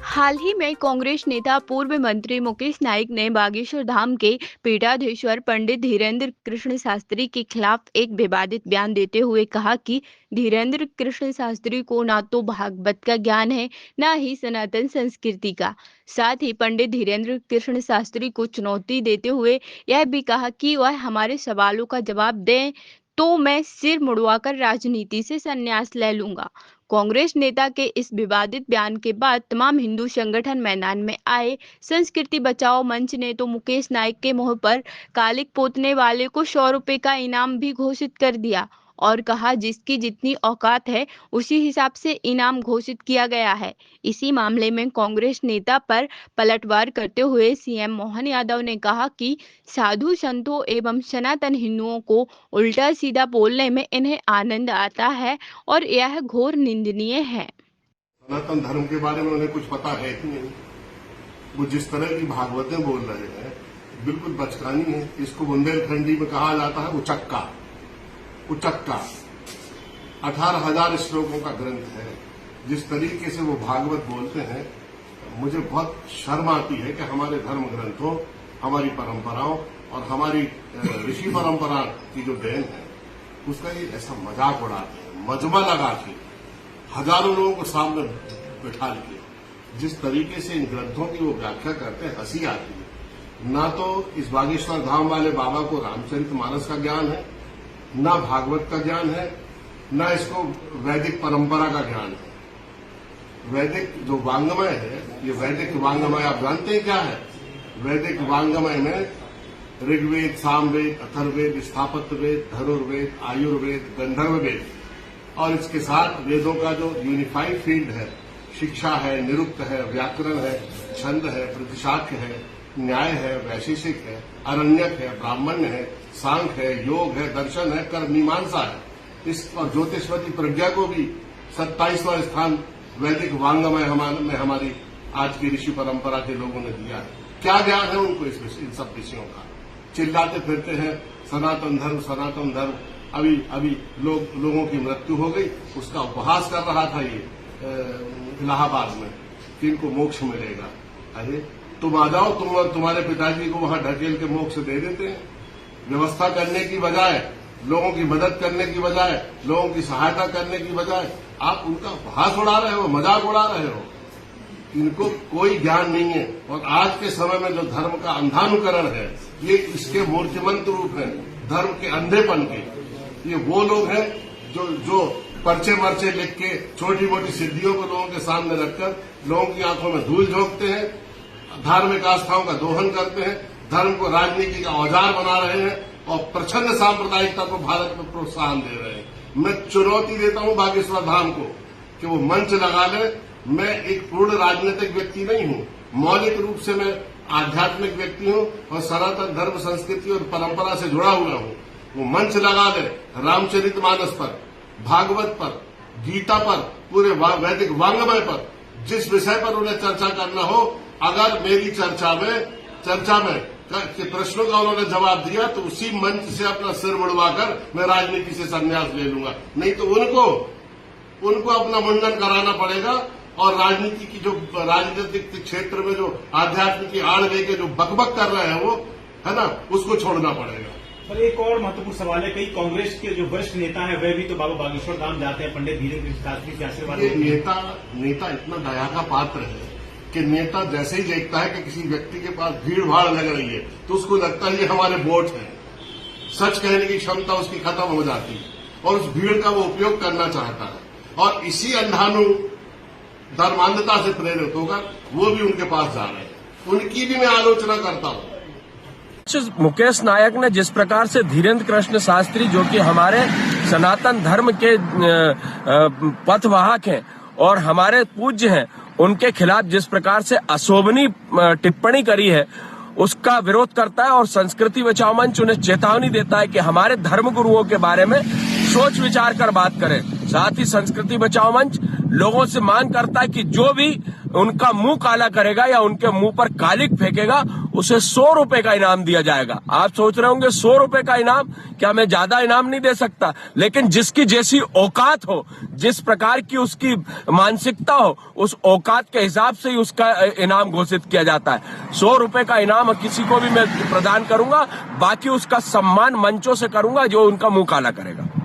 हाल ही में कांग्रेस नेता पूर्व मंत्री मुकेश नाइक ने बागेश्वर धाम के पीठाधीश्वर पंडित धीरेन्द्र कृष्ण शास्त्री के खिलाफ एक विवादित बयान देते हुए कहा कि धीरेन्द्र कृष्ण शास्त्री को ना तो भागवत का ज्ञान है, न ही सनातन संस्कृति का। साथ ही पंडित धीरेन्द्र कृष्ण शास्त्री को चुनौती देते हुए यह भी कहा कि वह हमारे सवालों का जवाब दें तो मैं सिर मुड़वाकर राजनीति से संन्यास ले लूंगा। कांग्रेस नेता के इस विवादित बयान के बाद तमाम हिंदू संगठन मैदान में आए। संस्कृति बचाओ मंच ने तो मुकेश नाइक के मुंह पर कालिक पोतने वाले को 100 रुपए का इनाम भी घोषित कर दिया और कहा जिसकी जितनी औकात है उसी हिसाब से इनाम घोषित किया गया है। इसी मामले में कांग्रेस नेता पर पलटवार करते हुए सीएम मोहन यादव ने कहा कि साधु संतों एवं सनातन हिंदुओं को उल्टा सीधा बोलने में इन्हें आनंद आता है और यह घोर निंदनीय है। सनातन धर्म के बारे में उन्हें कुछ पता है कि नहीं? वो जिस तरह की भागवतें बोल रहे हैं बिल्कुल बचकानी है। इसको बुंदेलखंडी में कहा जाता है उचक्का। 18,000 श्लोकों का ग्रंथ है। जिस तरीके से वो भागवत बोलते हैं मुझे बहुत शर्म आती है कि हमारे धर्म ग्रंथों, हमारी परंपराओं और हमारी ऋषि परंपरा की जो देन है उसका ये ऐसा मजाक उड़ाते हैं, मजमा लगा के हजारों लोगों को सामने बिठा के जिस तरीके से इन ग्रंथों की वो व्याख्या करते हैं, हंसी आती है। ना तो इस बागेश्वर धाम वाले बाबा को रामचरितमानस का ज्ञान है, ना भागवत का ज्ञान है, ना इसको वैदिक परंपरा का ज्ञान है। वैदिक जो वांग्मय है, ये वैदिक वांग्मय आप जानते हैं क्या है? वैदिक वांग्मय में ऋग्वेद, सामवेद, अथर्ववेद, स्थापत्य वेद, धनुर्वेद, आयुर्वेद, गंधर्व वेद और इसके साथ वेदों का जो यूनिफाइड फील्ड है, शिक्षा है, निरुक्त है, व्याकरण है, छंद है, प्रतिशाख्य है, न्याय है, वैशेषिक है, अरण्यक है, ब्राह्मण्य है, सांख्य है, योग है, दर्शन है, कर्म मीमांसा है। इस और ज्योतिषवती प्रज्ञा को भी 27वां स्थान वैदिक वांग्मय में हमारी आज की ऋषि परंपरा के लोगों ने दिया है। क्या ज्ञान है उनको इन सब विषयों का? चिल्लाते फिरते हैं सनातन धर्म, सनातन धर्म। अभी लोगों की मृत्यु हो गई, उसका उपहास कर रहा था ये इलाहाबाद में कि इनको मोक्ष मिलेगा। अरे तुम आ जाओ, तुम और तुम्हारे पिताजी को वहां ढकेल के मोक्ष दे देते हैं। व्यवस्था करने की बजाय, लोगों की मदद करने की बजाय, लोगों की सहायता करने की बजाय आप उनका उपहास उड़ा रहे हो, मजाक उड़ा रहे हो। इनको कोई ज्ञान नहीं है। और आज के समय में जो धर्म का अंधानुकरण है, ये इसके मूर्तिमंत रूप है धर्म के अंधेपन के। ये वो लोग हैं जो पर्चे मर्चे लिख के छोटी मोटी सिद्धियों को लोगों के सामने रखकर लोगों की आंखों में धूल झोंकते हैं, धार्मिक आस्थाओं का दोहन करते हैं, धर्म को राजनीति का औजार बना रहे हैं और प्रचंड सांप्रदायिकता को भारत में प्रोत्साहन दे रहे हैं। मैं चुनौती देता हूं बागेश्वर धाम को कि वो मंच लगा ले। मैं एक पूर्ण राजनीतिक व्यक्ति नहीं हूं, मौलिक रूप से मैं आध्यात्मिक व्यक्ति हूं और सनातन धर्म, संस्कृति और परंपरा से जुड़ा हुआ हूं। वो मंच लगा ले रामचरितमानस पर, भागवत पर, गीता पर, पूरे वैदिक वांग्मय पर, जिस विषय पर उन्हें चर्चा करना हो। अगर मेरी चर्चा में के प्रश्नों का उन्होंने जवाब दिया तो उसी मंच से अपना सिर मुड़वाकर मैं राजनीति से संन्यास ले लूंगा। नहीं तो उनको अपना मुंडन कराना पड़ेगा और राजनीति की जो राजनीतिक क्षेत्र में जो आध्यात्म की आड़ लेके जो बकबक कर रहे हैं वो है ना, उसको छोड़ना पड़ेगा। पर एक और महत्वपूर्ण सवाल है, कई कांग्रेस के जो वरिष्ठ नेता हैं वे भी तो बाबा बागेश्वर धाम जाते हैं पंडित धीरेन्द्र शास्त्री के आशीर्वाद। नेता इतना दया का पात्र है कि नेता जैसे ही देखता है कि किसी व्यक्ति के पास भीड़ भाड़ लग रही है तो उसको लगता है ये हमारे वोट है। सच कहने की क्षमता उसकी खत्म हो जाती है और उस भीड़ का वो उपयोग करना चाहता है और इसी अंधानु धर्मांधता से प्रेरित होकर वो भी उनके पास जा रहे हैं। उनकी भी मैं आलोचना करता हूं। मुकेश नायक ने जिस प्रकार से धीरेन्द्र कृष्ण शास्त्री, जो कि हमारे सनातन धर्म के पथवाहक हैं और हमारे पूज्य हैं, उनके खिलाफ जिस प्रकार से अशोभनीय टिप्पणी करी है उसका विरोध करता है और संस्कृति बचाओ मंच उन्हें चेतावनी देता है कि हमारे धर्म गुरुओं के बारे में सोच विचार कर बात करें। साथ ही संस्कृति बचाओ मंच लोगों से मांग करता है कि जो भी उनका मुंह काला करेगा या उनके मुंह पर कालिक फेंकेगा उसे 100 रुपए का इनाम दिया जाएगा। आप सोच रहे होंगे 100 रुपए का इनाम, क्या मैं ज्यादा इनाम नहीं दे सकता? लेकिन जिसकी जैसी औकात हो, जिस प्रकार की उसकी मानसिकता हो, उस औकात के हिसाब से ही उसका इनाम घोषित किया जाता है। 100 रुपए का इनाम किसी को भी मैं प्रदान करूंगा, बाकी उसका सम्मान मंचों से करूंगा जो उनका मुंह काला करेगा।